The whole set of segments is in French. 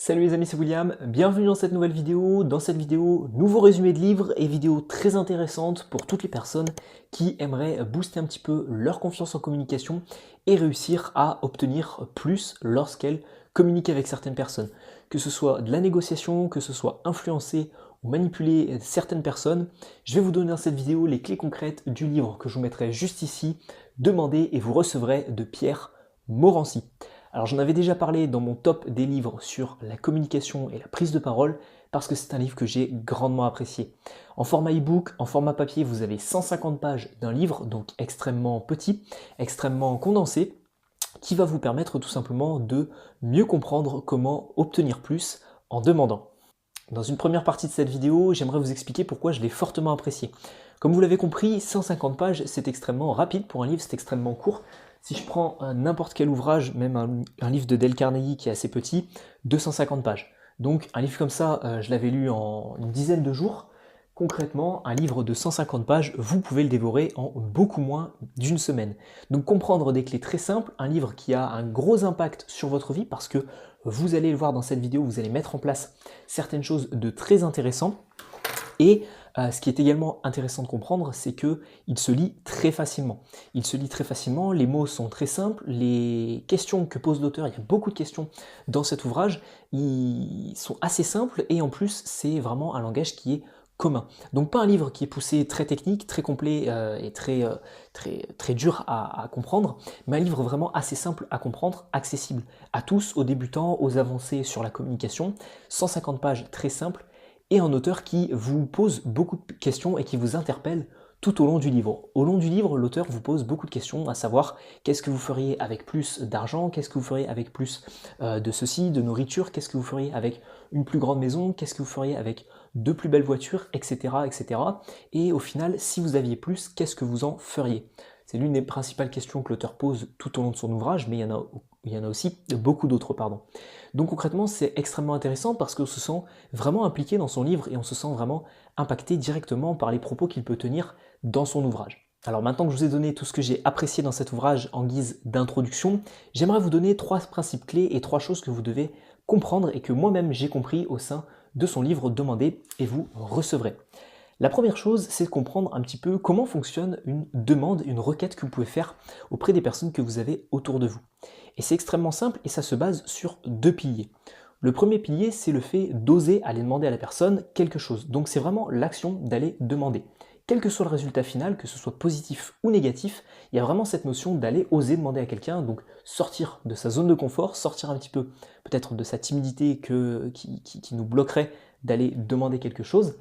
Salut les amis, c'est William, bienvenue dans cette nouvelle vidéo. Dans cette vidéo, nouveau résumé de livre et vidéo très intéressante pour toutes les personnes qui aimeraient booster un petit peu leur confiance en communication et réussir à obtenir plus lorsqu'elles communiquent avec certaines personnes. Que ce soit de la négociation, que ce soit influencer ou manipuler certaines personnes, je vais vous donner dans cette vidéo les clés concrètes du livre que je vous mettrai juste ici. Demandez et vous recevrez de Pierre Morancy. Alors j'en avais déjà parlé dans mon top des livres sur la communication et la prise de parole parce que c'est un livre que j'ai grandement apprécié. En format e-book, en format papier, vous avez 150 pages d'un livre, donc extrêmement petit, extrêmement condensé, qui va vous permettre tout simplement de mieux comprendre comment obtenir plus en demandant. Dans une première partie de cette vidéo, j'aimerais vous expliquer pourquoi je l'ai fortement apprécié. Comme vous l'avez compris, 150 pages, c'est extrêmement rapide pour un livre, c'est extrêmement court. Si je prends n'importe quel ouvrage, même un livre de Dale Carnegie qui est assez petit, 250 pages. Donc un livre comme ça, je l'avais lu en une dizaine de jours. Concrètement, un livre de 150 pages, vous pouvez le dévorer en beaucoup moins d'une semaine. Donc comprendre des clés très simples, un livre qui a un gros impact sur votre vie parce que vous allez le voir dans cette vidéo, vous allez mettre en place certaines choses de très intéressantes. Et ce qui est également intéressant de comprendre, c'est qu'il se lit très facilement. Il se lit très facilement, les mots sont très simples, les questions que pose l'auteur, il y a beaucoup de questions dans cet ouvrage, ils sont assez simples et en plus c'est vraiment un langage qui est commun. Donc pas un livre qui est poussé très technique, très complet et très dur à comprendre, mais un livre vraiment assez simple à comprendre, accessible à tous, aux débutants, aux avancés sur la communication, 150 pages très simples, et un auteur qui vous pose beaucoup de questions et qui vous interpelle tout au long du livre. Au long du livre, l'auteur vous pose beaucoup de questions, à savoir qu'est-ce que vous feriez avec plus d'argent, qu'est-ce que vous feriez avec plus de ceci, de nourriture, qu'est-ce que vous feriez avec une plus grande maison, qu'est-ce que vous feriez avec de plus belles voitures, etc., etc. Et au final, si vous aviez plus, qu'est-ce que vous en feriez? C'est l'une des principales questions que l'auteur pose tout au long de son ouvrage, mais il y en a aussi beaucoup d'autres, pardon. Donc concrètement, c'est extrêmement intéressant parce qu'on se sent vraiment impliqué dans son livre et on se sent vraiment impacté directement par les propos qu'il peut tenir dans son ouvrage. Alors maintenant que je vous ai donné tout ce que j'ai apprécié dans cet ouvrage en guise d'introduction, j'aimerais vous donner 3 principes clés et 3 choses que vous devez comprendre et que moi-même j'ai compris au sein de son livre Demandez et vous recevrez. La première chose, c'est de comprendre un petit peu comment fonctionne une demande, une requête que vous pouvez faire auprès des personnes que vous avez autour de vous. Et c'est extrêmement simple et ça se base sur 2 piliers. Le premier pilier, c'est le fait d'oser aller demander à la personne quelque chose. Donc c'est vraiment l'action d'aller demander. Quel que soit le résultat final, que ce soit positif ou négatif, il y a vraiment cette notion d'aller oser demander à quelqu'un, donc sortir de sa zone de confort, sortir un petit peu peut-être de sa timidité qui nous bloquerait d'aller demander quelque chose.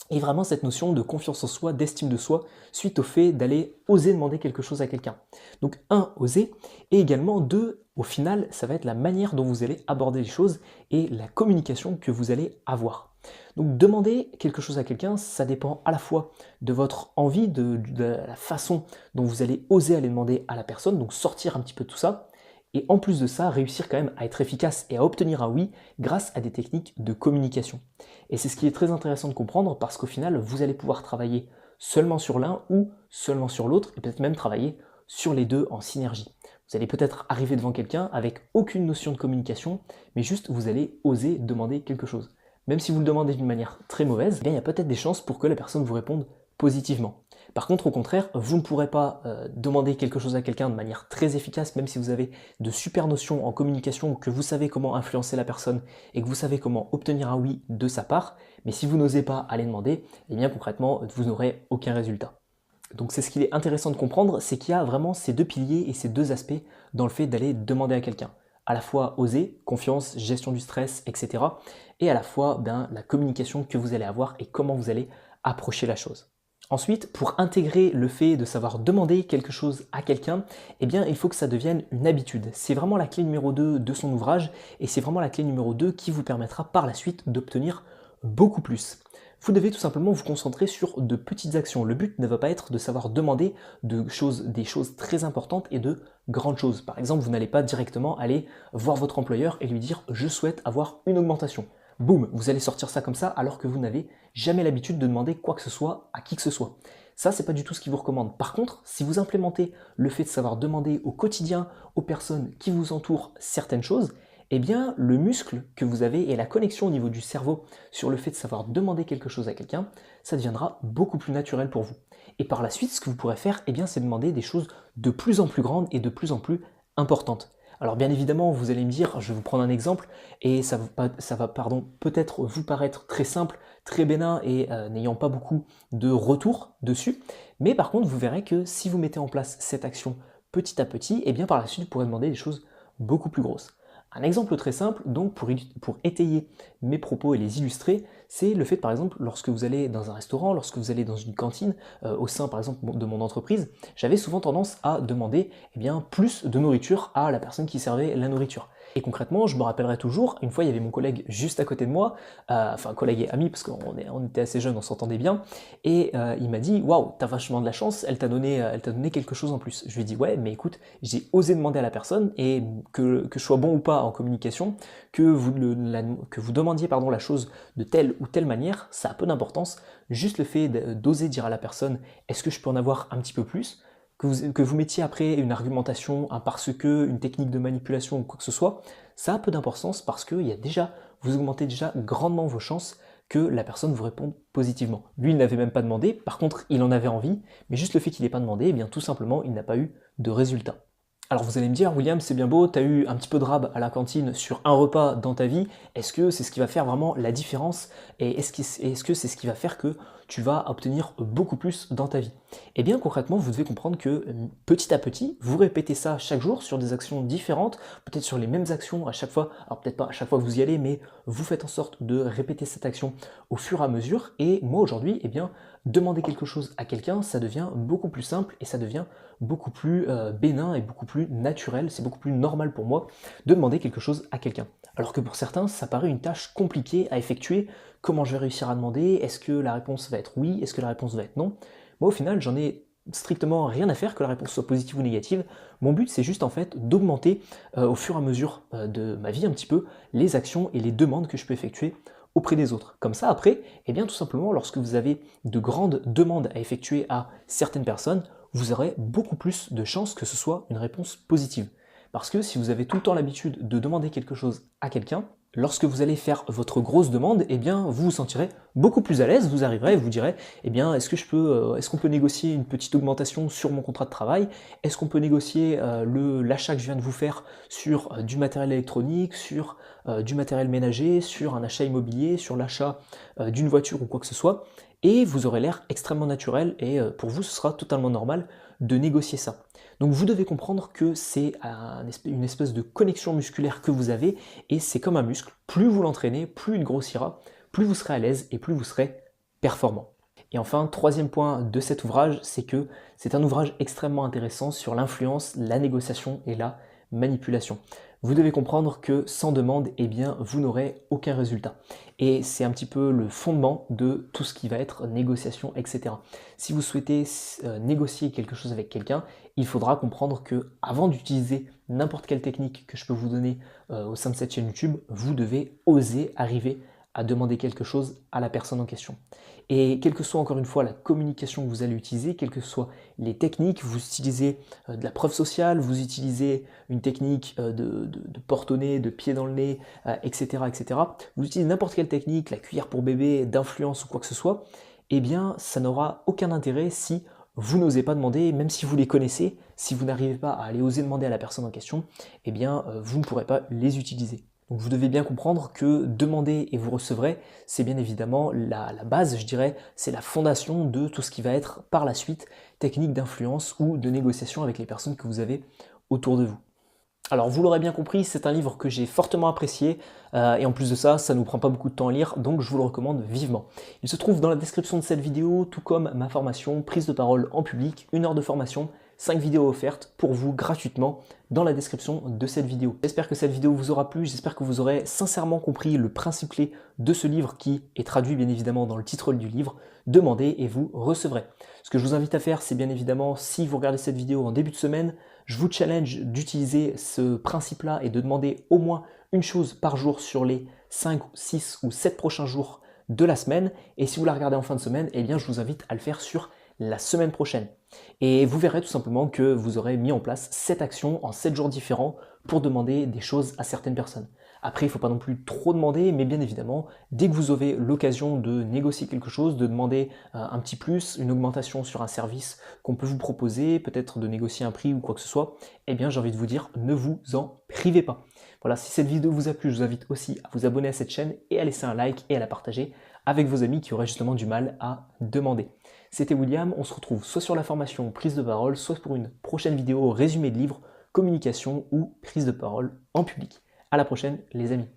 Et vraiment cette notion de confiance en soi, d'estime de soi, suite au fait d'aller oser demander quelque chose à quelqu'un. Donc oser, et également 2, au final, ça va être la manière dont vous allez aborder les choses et la communication que vous allez avoir. Donc demander quelque chose à quelqu'un, ça dépend à la fois de votre envie, de la façon dont vous allez oser aller demander à la personne, donc sortir un petit peu de tout ça, et en plus de ça, réussir quand même à être efficace et à obtenir un oui grâce à des techniques de communication. Et c'est ce qui est très intéressant de comprendre parce qu'au final, vous allez pouvoir travailler seulement sur l'un ou seulement sur l'autre et peut-être même travailler sur les deux en synergie. Vous allez peut-être arriver devant quelqu'un avec aucune notion de communication, mais juste vous allez oser demander quelque chose. Même si vous le demandez d'une manière très mauvaise, eh bien, il y a peut-être des chances pour que la personne vous réponde positivement. Par contre, au contraire, vous ne pourrez pas demander quelque chose à quelqu'un de manière très efficace, même si vous avez de super notions en communication, que vous savez comment influencer la personne et que vous savez comment obtenir un oui de sa part. Mais si vous n'osez pas aller demander, eh bien concrètement, vous n'aurez aucun résultat. Donc c'est ce qu'il est intéressant de comprendre, c'est qu'il y a vraiment ces 2 piliers et ces 2 aspects dans le fait d'aller demander à quelqu'un. À la fois oser, confiance, gestion du stress, etc. Et à la fois la communication que vous allez avoir et comment vous allez approcher la chose. Ensuite, pour intégrer le fait de savoir demander quelque chose à quelqu'un, eh bien, il faut que ça devienne une habitude. C'est vraiment la clé numéro 2 de son ouvrage et c'est vraiment la clé numéro 2 qui vous permettra par la suite d'obtenir beaucoup plus. Vous devez tout simplement vous concentrer sur de petites actions. Le but ne va pas être de savoir demander des choses très importantes et de grandes choses. Par exemple, vous n'allez pas directement aller voir votre employeur et lui dire « je souhaite avoir une augmentation ». Boum, vous allez sortir ça comme ça alors que vous n'avez jamais l'habitude de demander quoi que ce soit à qui que ce soit. Ça, c'est pas du tout ce qu'il vous recommande. Par contre, si vous implémentez le fait de savoir demander au quotidien aux personnes qui vous entourent certaines choses, eh bien le muscle que vous avez et la connexion au niveau du cerveau sur le fait de savoir demander quelque chose à quelqu'un, ça deviendra beaucoup plus naturel pour vous. Et par la suite, ce que vous pourrez faire, eh bien, c'est demander des choses de plus en plus grandes et de plus en plus importantes. Alors bien évidemment, vous allez me dire, je vais vous prendre un exemple, et ça va peut-être vous paraître très simple, très bénin et n'ayant pas beaucoup de retour dessus, mais par contre, vous verrez que si vous mettez en place cette action petit à petit, et bien par la suite, vous pourrez demander des choses beaucoup plus grosses. Un exemple très simple, donc pour étayer mes propos et les illustrer, c'est le fait par exemple, lorsque vous allez dans un restaurant, lorsque vous allez dans une cantine, au sein par exemple de mon entreprise, j'avais souvent tendance à demander eh bien, plus de nourriture à la personne qui servait la nourriture. Et concrètement, je me rappellerai toujours, une fois il y avait mon collègue juste à côté de moi, enfin collègue et ami parce qu'on était assez jeunes, on s'entendait bien, et il m'a dit «Waouh, t'as vachement de la chance, elle t'a donné quelque chose en plus». Je lui ai dit «Ouais, mais écoute, j'ai osé demander à la personne, et que je sois bon ou pas en communication, que vous demandiez pardon, la chose de telle ou telle manière, ça a peu d'importance. Juste le fait d'oser dire à la personne est-ce que je peux en avoir un petit peu plus, que vous mettiez après une argumentation, un parce que, une technique de manipulation ou quoi que ce soit, ça a peu d'importance parce que vous augmentez déjà grandement vos chances que la personne vous réponde positivement. Lui, il n'avait même pas demandé, par contre, il en avait envie, mais juste le fait qu'il n'ait pas demandé, eh bien tout simplement, il n'a pas eu de résultat. Alors vous allez me dire, William, c'est bien beau, tu as eu un petit peu de rab à la cantine sur un repas dans ta vie, est-ce que c'est ce qui va faire vraiment la différence, et est-ce que c'est ce qui va faire que tu vas obtenir beaucoup plus dans ta vie? Eh bien concrètement, vous devez comprendre que petit à petit, vous répétez ça chaque jour sur des actions différentes, peut-être sur les mêmes actions à chaque fois, alors peut-être pas à chaque fois que vous y allez, mais vous faites en sorte de répéter cette action au fur et à mesure, et moi aujourd'hui, eh bien, demander quelque chose à quelqu'un, ça devient beaucoup plus simple et ça devient beaucoup plus bénin et beaucoup plus naturel, c'est beaucoup plus normal pour moi de demander quelque chose à quelqu'un. Alors que pour certains, ça paraît une tâche compliquée à effectuer. Comment je vais réussir à demander? Est-ce que la réponse va être oui? Est-ce que la réponse va être non? Moi au final, j'en ai strictement rien à faire que la réponse soit positive ou négative. Mon but, c'est juste en fait d'augmenter au fur et à mesure de ma vie un petit peu les actions et les demandes que je peux effectuer auprès des autres. Comme ça, après, eh bien tout simplement, lorsque vous avez de grandes demandes à effectuer à certaines personnes, vous aurez beaucoup plus de chances que ce soit une réponse positive. Parce que si vous avez tout le temps l'habitude de demander quelque chose à quelqu'un, lorsque vous allez faire votre grosse demande, eh bien vous vous sentirez beaucoup plus à l'aise, vous arriverez et vous direz eh bien est-ce qu'on peut négocier une petite augmentation sur mon contrat de travail? Est-ce qu'on peut négocier l'achat que je viens de vous faire sur du matériel électronique, sur du matériel ménager, sur un achat immobilier, sur l'achat d'une voiture ou quoi que ce soit? Et vous aurez l'air extrêmement naturel et pour vous ce sera totalement normal de négocier ça. Donc vous devez comprendre que c'est une espèce de connexion musculaire que vous avez et c'est comme un muscle, plus vous l'entraînez, plus il grossira, plus vous serez à l'aise et plus vous serez performant. Et enfin, troisième point de cet ouvrage, c'est que c'est un ouvrage extrêmement intéressant sur l'influence, la négociation et la manipulation. Vous devez comprendre que sans demande, eh bien, vous n'aurez aucun résultat. Et c'est un petit peu le fondement de tout ce qui va être négociation, etc. Si vous souhaitez négocier quelque chose avec quelqu'un, il faudra comprendre que avant d'utiliser n'importe quelle technique que je peux vous donner au sein de cette chaîne YouTube, vous devez oser arriver à demander quelque chose à la personne en question. Et quelle que soit encore une fois la communication que vous allez utiliser, quelles que soient les techniques, vous utilisez de la preuve sociale, vous utilisez une technique de porte-au-nez, de pied dans le nez, etc., etc. Vous utilisez n'importe quelle technique, la cuillère pour bébé, d'influence ou quoi que ce soit, eh bien ça n'aura aucun intérêt si vous n'osez pas demander, même si vous les connaissez, si vous n'arrivez pas à aller oser demander à la personne en question, eh bien vous ne pourrez pas les utiliser. Donc vous devez bien comprendre que demander et vous recevrez, c'est bien évidemment la base, je dirais, c'est la fondation de tout ce qui va être par la suite technique d'influence ou de négociation avec les personnes que vous avez autour de vous. Alors vous l'aurez bien compris, c'est un livre que j'ai fortement apprécié et en plus de ça, ça ne nous prend pas beaucoup de temps à lire, donc je vous le recommande vivement. Il se trouve dans la description de cette vidéo, tout comme ma formation Prise de parole en public, 1 heure de formation, 5 vidéos offertes pour vous gratuitement dans la description de cette vidéo. J'espère que cette vidéo vous aura plu, j'espère que vous aurez sincèrement compris le principe clé de ce livre qui est traduit bien évidemment dans le titre du livre, demandez et vous recevrez. Ce que je vous invite à faire, c'est bien évidemment, si vous regardez cette vidéo en début de semaine, je vous challenge d'utiliser ce principe-là et de demander au moins une chose par jour sur les 5, 6 ou 7 prochains jours de la semaine. Et si vous la regardez en fin de semaine, eh bien je vous invite à le faire sur la semaine prochaine. Et vous verrez tout simplement que vous aurez mis en place 7 actions en 7 jours différents pour demander des choses à certaines personnes. Après, il ne faut pas non plus trop demander, mais bien évidemment, dès que vous avez l'occasion de négocier quelque chose, de demander un petit plus, une augmentation sur un service qu'on peut vous proposer, peut-être de négocier un prix ou quoi que ce soit, eh bien j'ai envie de vous dire, ne vous en privez pas. Voilà, si cette vidéo vous a plu, je vous invite aussi à vous abonner à cette chaîne et à laisser un like et à la partager avec vos amis qui auraient justement du mal à demander. C'était William, on se retrouve soit sur la formation prise de parole, soit pour une prochaine vidéo résumé de livre, communication ou prise de parole en public. À la prochaine les amis.